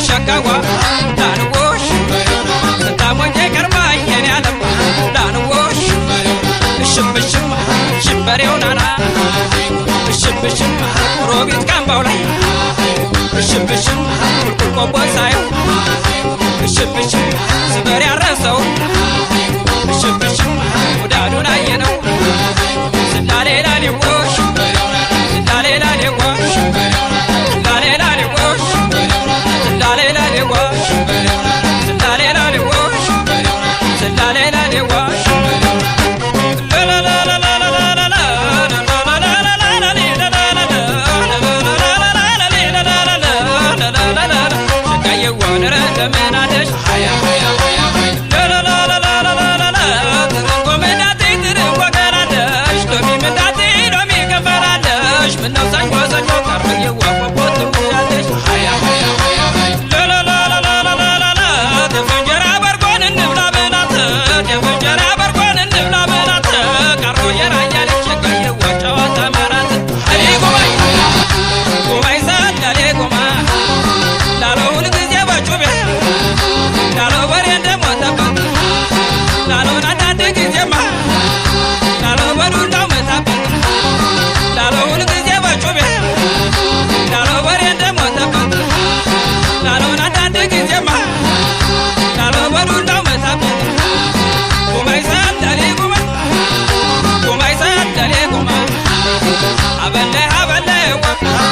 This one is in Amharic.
ሸካዋ ዳንጎሽ ስታሞኝ ቀርባኝ የኔ ዓለም ዳንጎሽ እሽምሽም ሽበሬው ናና እሽምሽም ሮቢት ካምባው ላይ እሽምሽም ቁልቁል ሳየው እሽምሽም ስበር ያረሰው እሽምሽም ወዳዱን አየነው ስላሌ ላሌጎሽ ስላሌ ላሌጎሽ ስላሌ ላሌጎሽ ስላሌ ላሌጎሽ ስላሌ ላሌጎሽ ስላሌ ላሌጎሽ abelle